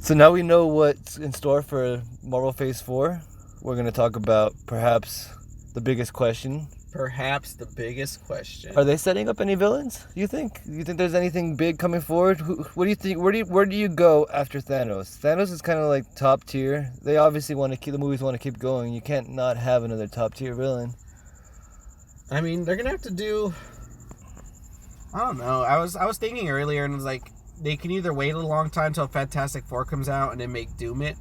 So now we know what's in store for Marvel Phase 4. We're going to talk about perhaps the biggest question. Perhaps the biggest question. Are they setting up any villains? You think there's anything big coming forward? What do you think? Where do you go after Thanos? Thanos is kind of like top tier. They obviously want to keep the movies want to keep going. You can't not have another top tier villain. I mean, they're gonna have to do. I don't know. I was thinking earlier, and it was like they can either wait a long time till Fantastic Four comes out and then make Doom it,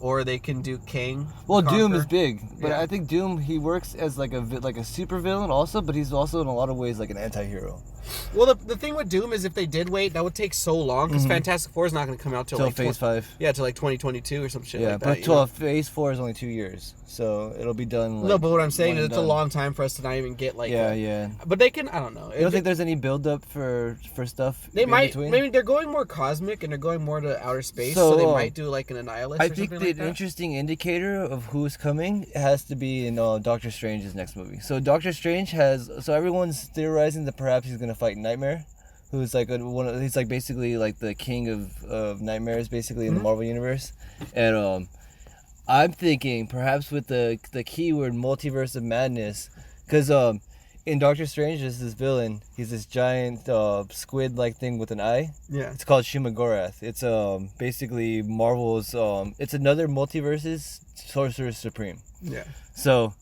or they can do King. Well, Doom is big, but Yeah. I think Doom he works as like a super villain also, but he's also in a lot of ways like an anti-hero. Well, the thing with Doom is if they did wait, that would take so long because Fantastic Four is not going to come out till like Phase 5. Yeah, till like 2022 or some shit like that. But till Phase 4 is only 2 years, so it'll be done. Like, no, but what I'm saying is it's a long time for us to not even get like. Yeah. But they can. I don't know. You don't think there's any build up for stuff? They might. Between? Maybe they're going more cosmic and they're going more to outer space, so they might do like an Annihilus. I or think something the interesting indicator of who's coming has to be in Doctor Strange's next movie. So Doctor Strange has. So everyone's theorizing that perhaps he's gonna fight Nightmare, who's like he's like basically like the king of nightmares basically in the Marvel universe, and I'm thinking perhaps with the keyword multiverse of madness, because in Doctor Strange there's this villain. He's this giant squid like thing with an eye. Yeah. It's called Shumagorath. It's basically Marvel's it's another multiverse's Sorcerer Supreme. Yeah. So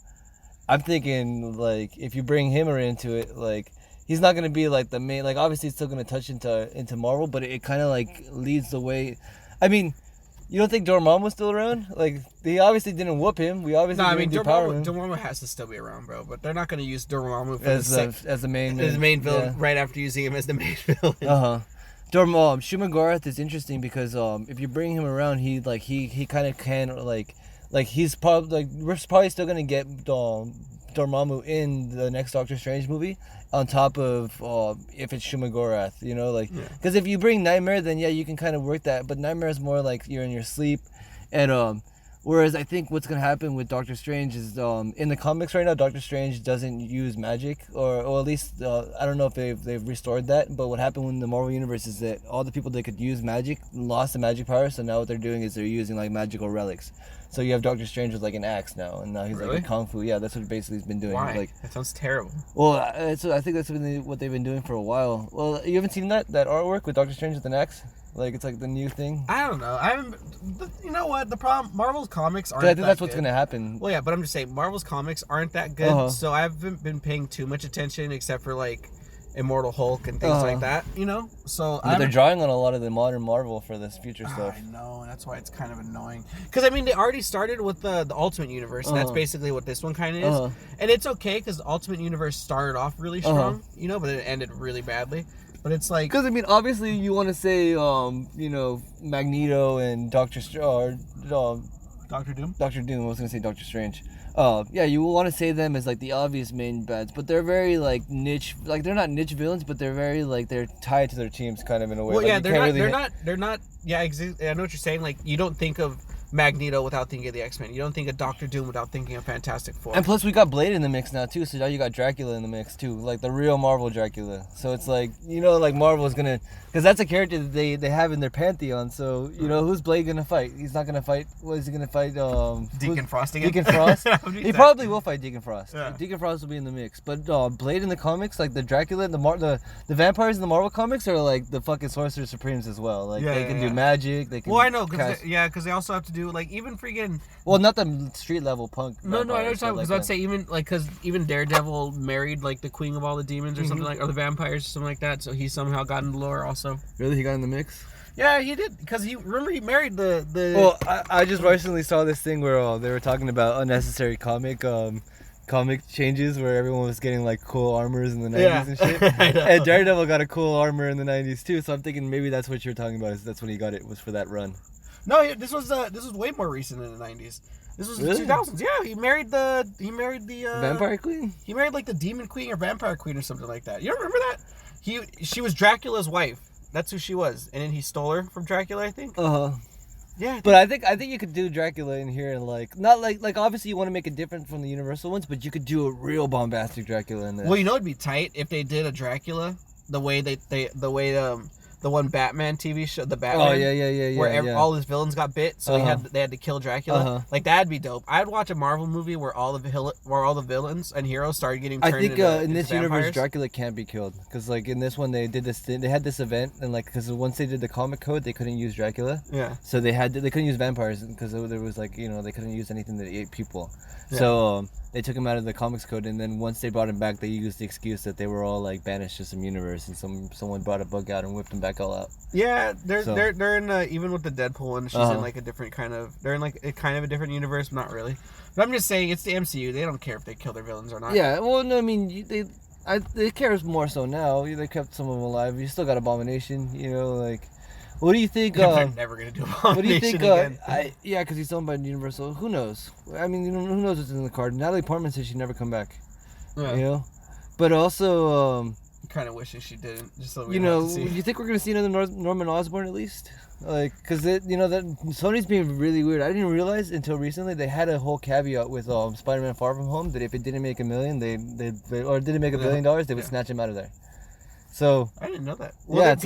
I'm thinking like if you bring him into it, like he's not gonna be like the main. Like obviously, it's still gonna touch into Marvel, but it kind of like leads the way. I mean, you don't think Dormammu's still around? Like they obviously didn't whoop him. We obviously didn't depower him. Dormammu has to still be around, bro. But they're not going to use Dormammu for as the main villain right after using him as the main villain. Shumagorath is interesting because if you bring him around, he kind of can like he's probably we're probably still gonna get Dormammu in the next Doctor Strange movie on top of if it's Shumagorath, you know, like because if you bring Nightmare, then yeah, you can kind of work that, but Nightmare is more like you're in your sleep, and whereas I think what's gonna happen with Doctor Strange is in the comics right now, Doctor Strange doesn't use magic, or at least I don't know if they've restored that, but what happened in the Marvel universe is that all the people that could use magic lost the magic power, so now what they're doing is they're using like magical relics. So you have Doctor Strange with like an axe now, and now he's like a kung fu. Yeah, that's what basically he's been doing. Why? Like, that sounds terrible. Well, I think that's what they've been doing for a while. Well, you haven't seen that artwork with Doctor Strange with an axe? Like it's like the new thing. I don't know. I haven't. You know what? The problem, Marvel's comics aren't. I think that's what's gonna happen. Well, yeah, but I'm just saying Marvel's comics aren't that good, so I haven't been paying too much attention except for like Immortal Hulk and things like that, you know? So but they're drawing on a lot of the modern Marvel for this future stuff. I know, and that's why it's kind of annoying. Because, I mean, they already started with the Ultimate Universe, and that's basically what this one kind of is. And it's okay, because the Ultimate Universe started off really strong, you know, but it ended really badly. But it's like... Because, I mean, obviously you want to say, you know, Magneto and Doctor Doom? Doctor Doom? I was going to say Doctor Strange. Yeah, you want to say them as like the obvious main bads, but they're very like niche. Like they're not niche villains, but they're very like they're tied to their teams, kind of in a way. Well, like, yeah, they're not. Yeah, I know what you're saying. Like you don't think of Magneto without thinking of the X-Men. You don't think of Doctor Doom without thinking of Fantastic Four. And plus, we got Blade in the mix now too. So now you got Dracula in the mix too, like the real Marvel Dracula. So it's like you know, like Marvel is gonna, because that's a character that they have in their pantheon. So you know, who's Blade gonna fight? He's not gonna fight. What is he gonna fight? Deacon Frost again. Deacon Frost. He probably will fight Deacon Frost. Yeah. Deacon Frost will be in the mix. But Blade in the comics, like the Dracula, the vampires in the Marvel comics are like the fucking Sorcerer Supremes as well. Like they can do magic. They can. Well, I know, because they also have to do like even freaking. Well, not the street level punk. No, I know what you're talking, because I'd say even Daredevil married like the queen of all the demons or something like, or the vampires or something like that. So he somehow got in the lore also. Really, he got in the mix. Yeah, he did, because he married the. Well, I just recently saw this thing where they were talking about unnecessary comic changes where everyone was getting like cool armors in the 90s and shit. And Daredevil got a cool armor in the 90s too. So I'm thinking maybe that's what you're talking about. Is that's when he got it, was for that run. No, this was way more recent in the 90s. This was really? the 2000s. Yeah, he married the Vampire Queen. He married like the Demon Queen or Vampire Queen or something like that. You don't remember that? She was Dracula's wife. That's who she was, and then he stole her from Dracula, I think. Yeah, but I think you could do Dracula in here and like not like obviously you want to make it different from the Universal ones, but you could do a real bombastic Dracula in this. Well, you know it'd be tight if they did a Dracula the way the one Batman TV show, the Batman. Oh yeah. Where all his villains got bit, so they had to kill Dracula. Like that'd be dope. I'd watch a Marvel movie where all the villains and heroes started getting turned into vampires. I think in this universe Dracula can't be killed because like in this one they did this thing, they had this event and like because once they did the comic code they couldn't use Dracula. Yeah. So they couldn't use vampires because there was like they couldn't use anything that ate people. Yeah. So they took him out of the comics code, and then once they brought him back, they used the excuse that they were all like banished to some universe, and someone brought a bug out and whipped them back all out. Yeah, they're in even with the Deadpool one, she's in like a different kind of they're in like a kind of a different universe, but not really. But I'm just saying it's the MCU. They don't care if they kill their villains or not. Yeah, well, no, I mean they care more so now. They kept some of them alive. You still got Abomination, like. What do you think? They're never gonna do Abomination what do you think? Again. Yeah, because he's owned by Universal. Who knows? I mean, who knows what's in the card? Natalie Portman said she'd never come back. Yeah. But also, kind of wishing she didn't. Just so we have to see. You think we're gonna see another Norman Osborn at least? Like, because that Sony's being really weird. I didn't realize until recently they had a whole caveat with Spider-Man: Far From Home that if it didn't make $1 million, they didn't make $1 billion, they would snatch him out of there. So I didn't know that. Well,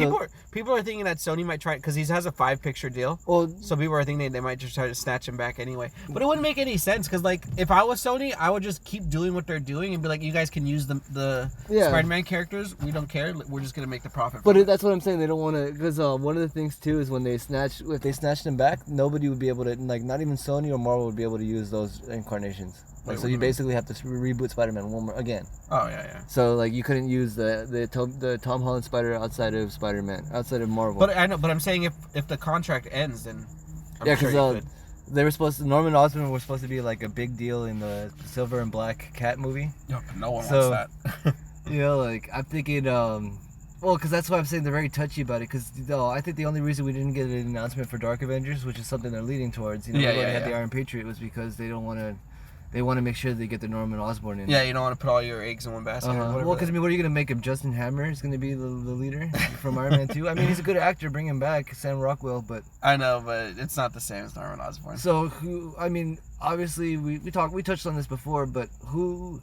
people are thinking that Sony might try because he has a 5-picture deal. Well, so people are thinking they might just try to snatch him back anyway. But it wouldn't make any sense because like if I was Sony, I would just keep doing what they're doing and be like, you guys can use the Spider-Man characters. We don't care. We're just gonna make the profit. But that's what I'm saying. They don't want to because one of the things too is if they snatched him back, nobody would be able to not even Sony or Marvel would be able to use those incarnations. Like, so you basically have to reboot Spider-Man again. Oh yeah. So like you couldn't use the Tom Holland Spider outside of Spider-Man, outside of Marvel. But I know. But I'm saying if the contract ends, then I'm sure you could. They were Norman Osborn was supposed to be like a big deal in the Silver and Black Cat movie. No one wants that. Like I'm thinking, because that's why I'm saying they're very touchy about it. Because I think the only reason we didn't get an announcement for Dark Avengers, which is something they're leading towards, they had the Iron Patriot, was because they don't want to. They want to make sure they get the Norman Osborn in. Yeah, you don't want to put all your eggs in one basket. Well, because what are you gonna make him? Justin Hammer is gonna be the leader from Iron Man 2. I mean, he's a good actor. Bring him back, Sam Rockwell. But I know, but it's not the same as Norman Osborn. So obviously we touched on this before, but who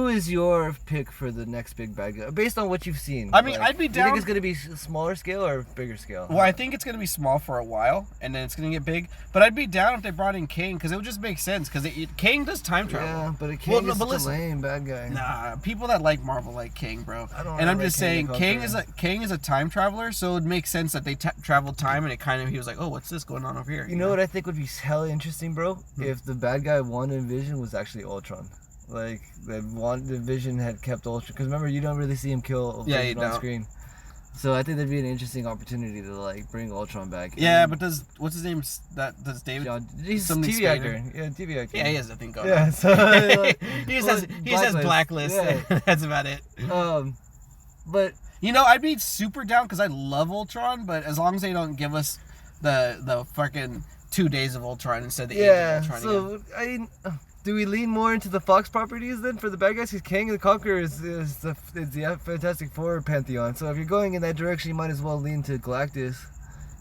is your pick for the next big bad guy based on what you've seen? I mean, I'd be down. Do you think it's gonna be smaller scale or bigger scale? Well, I think it's gonna be small for a while, and then it's gonna get big. But I'd be down if they brought in Kang because it would just make sense. Because Kang does time travel. Yeah, but Kang is such a lame bad guy. Nah, people that like Marvel like Kang, bro. And I'm just saying, Kang is a time traveler, so it would make sense that they traveled time, and he was like, oh, what's this going on over here? You know what I think would be hella interesting, bro? If the bad guy WandaVision was actually Ultron. Like the Vision had kept Ultron, because remember you don't really see him kill Vision on screen. So I think that'd be an interesting opportunity to like bring Ultron back. Yeah, but what's his name? Does David? He's a TV actor. Yeah, TV actor. Yeah, he has nothing going. Yeah, so like, he says Blacklist. Yeah. That's about it. But I'd be super down because I love Ultron, but as long as they don't give us the fucking 2 days of Ultron instead of the 8 days of Ultron. So do we lean more into the Fox properties then for the bad guys? Because Kang the Conqueror is the Fantastic Four pantheon. So if you're going in that direction, you might as well lean to Galactus.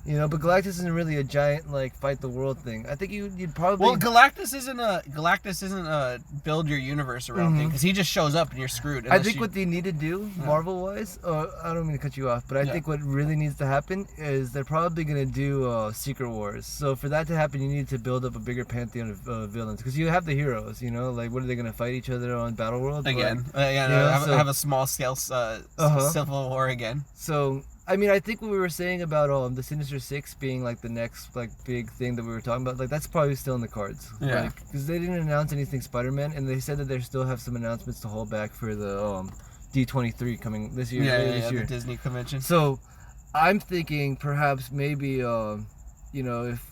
But Galactus isn't really a giant fight the world thing. I think you'd probably. Well, Galactus isn't a build your universe around thing because he just shows up and you're screwed. I think what they need to do, Marvel wise, I don't mean to cut you off, but I think what really needs to happen is they're probably gonna do Secret Wars. So for that to happen, you need to build up a bigger pantheon of villains because you have the heroes. Like what are they gonna fight each other on Battle World again? Have a small scale Civil War again. So. I mean, I think what we were saying about the Sinister Six being the next big thing that we were talking about, that's probably still in the cards. Yeah. Because they didn't announce anything Spider-Man, and they said that they still have some announcements to hold back for the D23 coming this year. This year. The Disney convention. So, I'm thinking perhaps maybe if.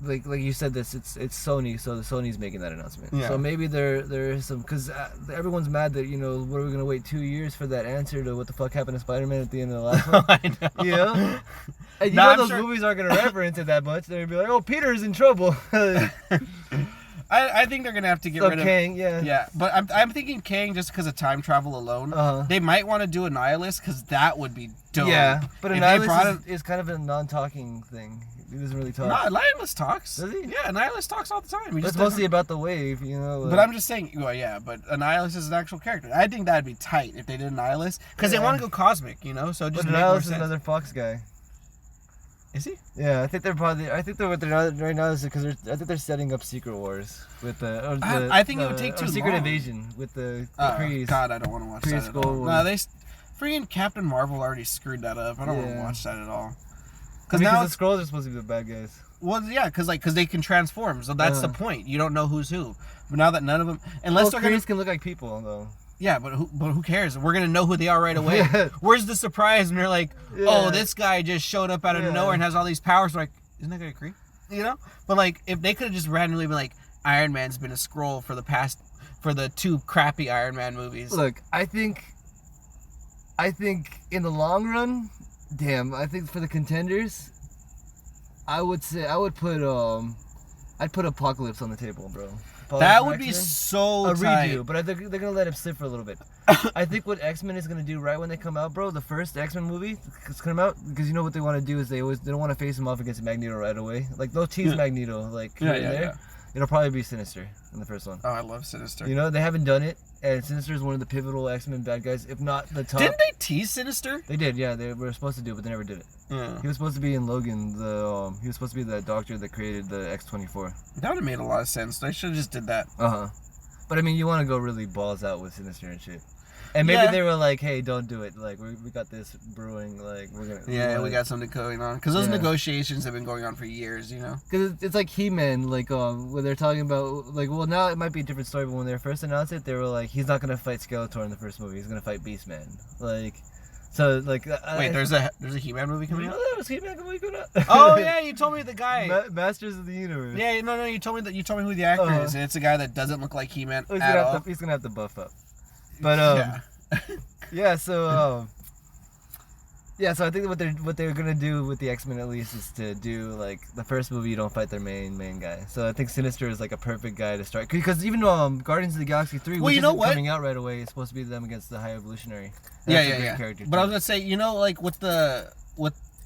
Like you said, it's Sony, so the Sony's making that announcement. Yeah. So maybe there is some, because everyone's mad that what are we gonna wait 2 years for that answer to what the fuck happened to Spider-Man at the end of the last one? I know. And those movies aren't gonna reference it that much. They're gonna be like, oh, Peter's in trouble. I think they're gonna have to get rid of Kang, yeah. But I'm thinking Kang just because of time travel alone. They might want to do Annihilus because that would be dope. Yeah, but Annihilus is kind of a non-talking thing. He doesn't really talk. No, Annihilus talks. Does he? Yeah, Annihilus talks all the time. It's mostly about the wave, But I'm just saying, but Annihilus is an actual character. I think that'd be tight if they did Annihilus because they want to go cosmic, So it just Annihilus is another Fox guy. Is he? Yeah, I think they're probably. I think they're what they're not right now is because I think they're setting up Secret Wars with the. I think it would take too Secret long. Invasion with the Krees. God, I don't want to watch that at all. No, they freaking Captain Marvel already screwed that up. I don't want to watch that at all. Because now the Skrulls are supposed to be the bad guys. Well, yeah, because they can transform, so that's the point. You don't know who's who. But now that none of them, unless they're Krees can look like people though. Yeah, but who cares? We're gonna know who they are right away. Where's the surprise? And they're like, oh, this guy just showed up out of nowhere and has all these powers. We're like, isn't that guy a creep? You know? But like, if they could have just randomly been like, Iron Man's been a Skrull for the 2 crappy Iron Man movies. Look, I think in the long run, I think for the contenders, I'd put Apocalypse on the table, bro. That would be so tight. Redo, but they're gonna let him sit for a little bit. I think what X-Men is gonna do right when they come out, bro, the first X-Men movie is come out, because you know what they want to do is they don't want to face him off against Magneto right away. Like they'll tease Magneto, like there. It'll probably be Sinister in the first one. Oh, I love Sinister. You know, they haven't done it, and Sinister is one of the pivotal X-Men bad guys, if not the top. Didn't they tease Sinister? They did, yeah. They were supposed to do it, but they never did it. Yeah. He was supposed to be in Logan. He was supposed to be the doctor that created the X-24. That would have made a lot of sense. They should have just did that. But I mean, you want to go really balls out with Sinister and shit. And maybe they were like, "Hey, don't do it. Like, we got this brewing. Like, we're gonna." Yeah, we got something going on because those negotiations have been going on for years. You know. Because it's like He-Man, like when they're talking about like, well, now it might be a different story, but when they first announced it, they were like, "He's not gonna fight Skeletor in the first movie. He's gonna fight Beastman." Like, so like. Wait, there's a He-Man movie coming out. Oh, there was He-Man movie coming out. Oh yeah, you told me the guy. Masters of the Universe. Yeah, no, you told me who the actor is, and it's a guy that doesn't look like He-Man at all. He's gonna have to buff up. But yeah, so so I think what they're gonna do with the X-Men at least is to do like the first movie you don't fight their main guy. So I think Sinister is like a perfect guy to start because even Guardians of the Galaxy 3, which isn't coming out right away, is supposed to be them against the High Evolutionary. Yeah. But I was gonna say, you know, like with the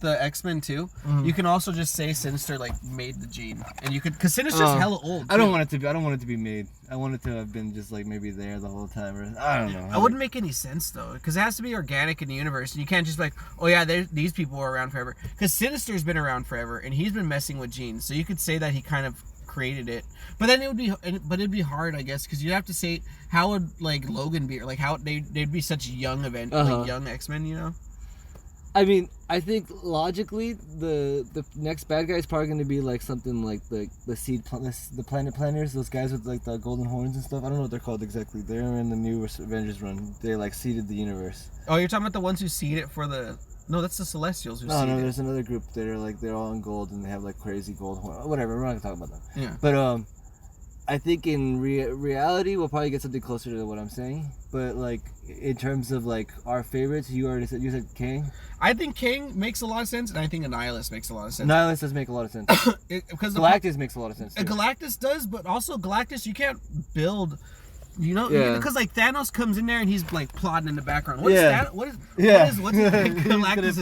X-Men too, you can also just say Sinister like made the gene, and you could because Sinister's hella old. I don't want it to be made. I want it to have been just like maybe there the whole time, or I don't know. It wouldn't make any sense though, because it has to be organic in the universe, and you can't just be like, oh yeah, these people were around forever. Because Sinister's been around forever, and he's been messing with genes, so you could say that he kind of created it. But then it'd be hard, I guess, because you'd have to say how would like Logan be, or like how they'd be such young like young X-Men, you know. I mean, I think logically the next bad guy is probably going to be like something like the planet planners, those guys with like the golden horns and stuff. I don't know what they're called exactly. They're in the new Avengers run. They like seeded the universe. Oh, you're talking about the ones who seed it for the... No, that's the Celestials who seed it. No, there's another group that are like, they're all in gold and they have like crazy gold horns. Whatever, we're not going to talk about them. Yeah. But I think in reality we'll probably get something closer to what I'm saying. But like in terms of like our favorites, you said Kang. I think Kang makes a lot of sense, and I think Annihilus makes a lot of sense. Annihilus does make a lot of sense. Because Galactus makes a lot of sense too. Galactus does, but also Galactus you can't build. You know, because like Thanos comes in there and he's like plotting in the background. What's Galactus' plot?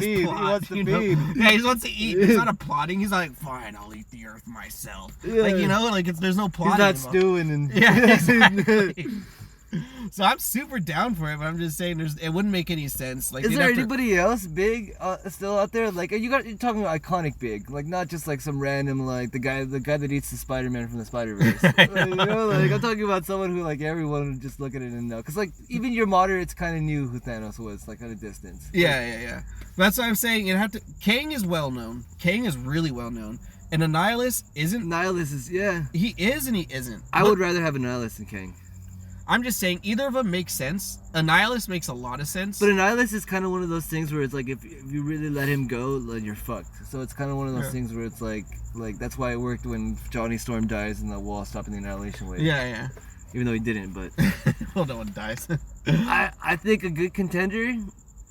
He wants to feed. Yeah, he wants to eat. He's not a plotting. He's like, fine, I'll eat the earth myself. Yeah. Like, you know, like there's no plot. He's not stewing and exactly. So I'm super down for it, but I'm just saying it wouldn't make any sense. Like, is there anybody else big still out there? Like, you're talking about iconic big, like not just like some random like the guy that eats the Spider-Man from the Spider-Verse. Like, you know, like I'm talking about someone who like everyone would just look at it and know, because like even your moderates kind of knew who Thanos was, like at a distance. Yeah. That's what I'm saying. Kang is well known. Kang is really well known. And Annihilus isn't. Annihilus is He is and he isn't. I would rather have Annihilus than Kang. I'm just saying either of them makes sense. Annihilus makes a lot of sense. But Annihilus is kind of one of those things where it's like if you really let him go, then you're fucked. So it's kind of one of those things where it's like that's why it worked when Johnny Storm dies and the wall stopping the Annihilation Wave. Yeah. Even though he didn't, but well, no one dies. I think a good contender.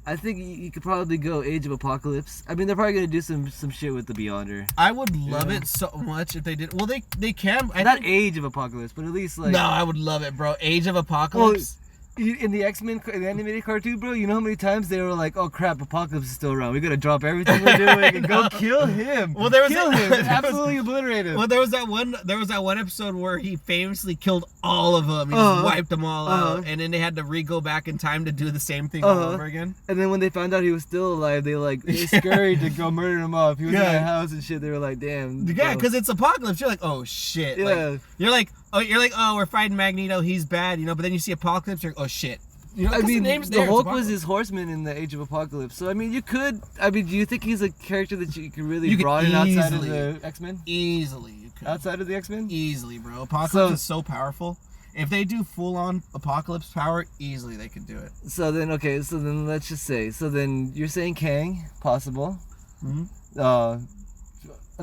I think you could probably go Age of Apocalypse. I mean, they're probably gonna do some shit with the Beyonder. I would love it so much if they did. Well, they can. Not Age of Apocalypse, but at least like. No, I would love it, bro. Age of Apocalypse. in the X-Men the animated cartoon, bro, you know how many times they were like, "Oh crap, Apocalypse is still around. We gotta drop everything we're doing and go kill him." Well, there was him, absolutely obliterate him. Well, there was that one episode where he famously killed all of them. He just wiped them all out, and then they had to go back in time to do the same thing all over again. And then when they found out he was still alive, they scurried to go murder him off. He was in the house and shit. They were like, "Damn." Yeah, because it's Apocalypse. You're like, "Oh shit." Yeah. Like, you're like, "Oh, we're fighting Magneto. He's bad," you know. But then you see Apocalypse. You're like, "Oh shit." You know, I mean, the Hulk was his horseman in the Age of Apocalypse. So, I mean, do you think he's a character that you can really broaden outside of the X-Men? Easily, you could. Outside of the X-Men? Easily, bro. Apocalypse is so powerful. If they do full-on Apocalypse power, easily they could do it. So then, okay, let's just say. So then you're saying Kang, possible. Mm-hmm.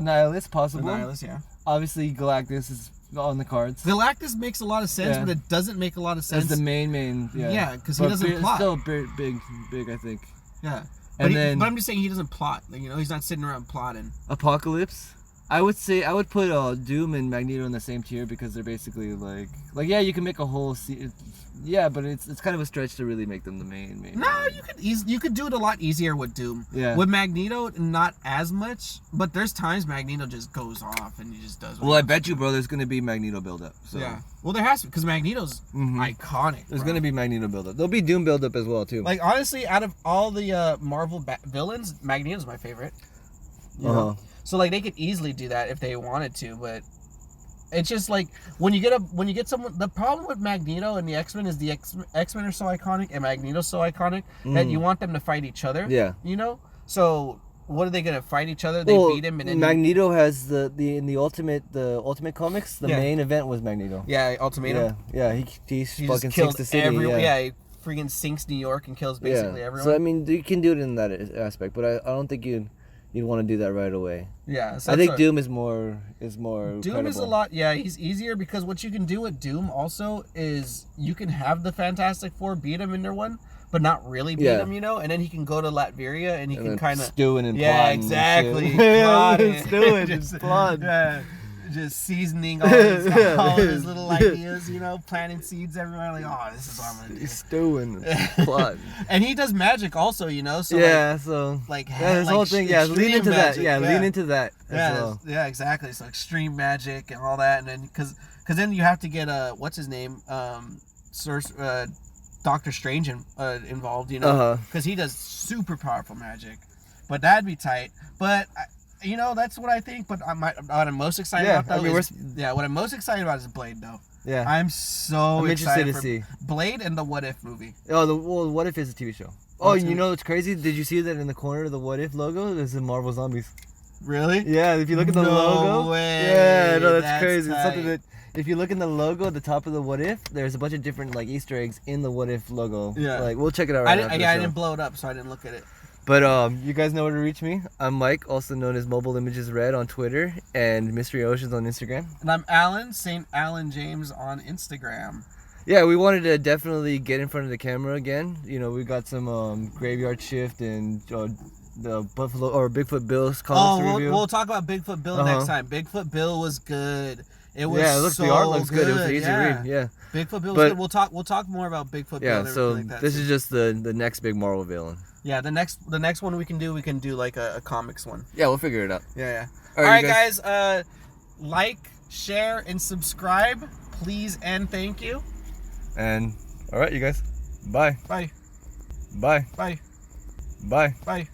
Annihilus, possible. Annihilus, yeah. Obviously, Galactus is on the cards. Galactus makes a lot of sense, but it doesn't make a lot of sense. As the main, yeah. Yeah, because he doesn't plot. Still big, I think. Yeah. But I'm just saying he doesn't plot. Like, you know, he's not sitting around plotting. Apocalypse. I would put Doom and Magneto in the same tier because they're basically like yeah, you can make a whole yeah, but it's kind of a stretch to really make them the main. No, you could do it a lot easier with Doom. Yeah. With Magneto, not as much, but there's times Magneto just goes off and he just does. Well, I bet you, bro, there's gonna be Magneto buildup. So. Yeah. Well, there has to, because Magneto's iconic. There's gonna be Magneto buildup. There'll be Doom buildup as well too. Like, honestly, out of all the Marvel villains, Magneto's my favorite. You know? So like they could easily do that if they wanted to, but it's just like when you get someone. The problem with Magneto and the X-Men is the X-Men are so iconic and Magneto's so iconic that you want them to fight each other. Yeah. You know. So what are they gonna fight each other? They beat him, and then Magneto has in the Ultimate comics. The main event was Magneto. Yeah, Ultimatum. Yeah. He fucking kills sinks the city. He freaking sinks New York and kills basically everyone. So I mean, you can do it in that aspect, but I don't think you'd want to do that right away. Yeah, so I think Doom is more. Doom credible. is a lot. Yeah, he's easier because what you can do with Doom also is you can have the Fantastic Four beat him in their one, but not really beat him, you know. And then he can go to Latveria and he can kind of stewing and plotting. Exactly. Stewing and plotting. Yeah. Just seasoning all his little ideas, you know, planting seeds everywhere. Like, oh, this is what I'm gonna do. Stewing, plotting. And he does magic also, you know. So this whole thing. Yeah, lean into that. Yeah, lean into that. Yeah, exactly. So extreme magic and all that, and then because then you have to get what's his name, Doctor Strange involved, you know, because he does super powerful magic. But that'd be tight. But you know, that's what I think. But what I'm most excited about though what I'm most excited about is Blade though. Yeah, I'm excited to see Blade and the What If movie. Oh, What If is a TV show. Oh, you know what's crazy? Did you see that in the corner of the What If logo? There's some Marvel Zombies. Really? Yeah, if you look at the logo. No way. Yeah, no, that's crazy. Tight. It's something that if you look in the logo at the top of the What If, there's a bunch of different like Easter eggs in the What If logo. Yeah, like we'll check it out. I didn't blow it up, so I didn't look at it. But you guys know where to reach me. I'm Mike, also known as Mobile Images Red on Twitter and Mystery Oceans on Instagram. And I'm Alan, St. Alan James on Instagram. Yeah, we wanted to definitely get in front of the camera again. You know, we got some Graveyard Shift and the Buffalo or Bigfoot Bill's comics review. We'll talk about Bigfoot Bill next time. Bigfoot Bill was good. It was the art looks good. It was easy to read. Yeah. Bigfoot Bill was good. We'll talk more about Bigfoot Bill. Yeah, so like this is just the next big Marvel villain. Yeah, the next one we can do like a comics one. Yeah, we'll figure it out. Yeah. All right, guys. Like, share, and subscribe, please, and thank you. And all right, you guys. Bye. Bye. Bye. Bye. Bye. Bye.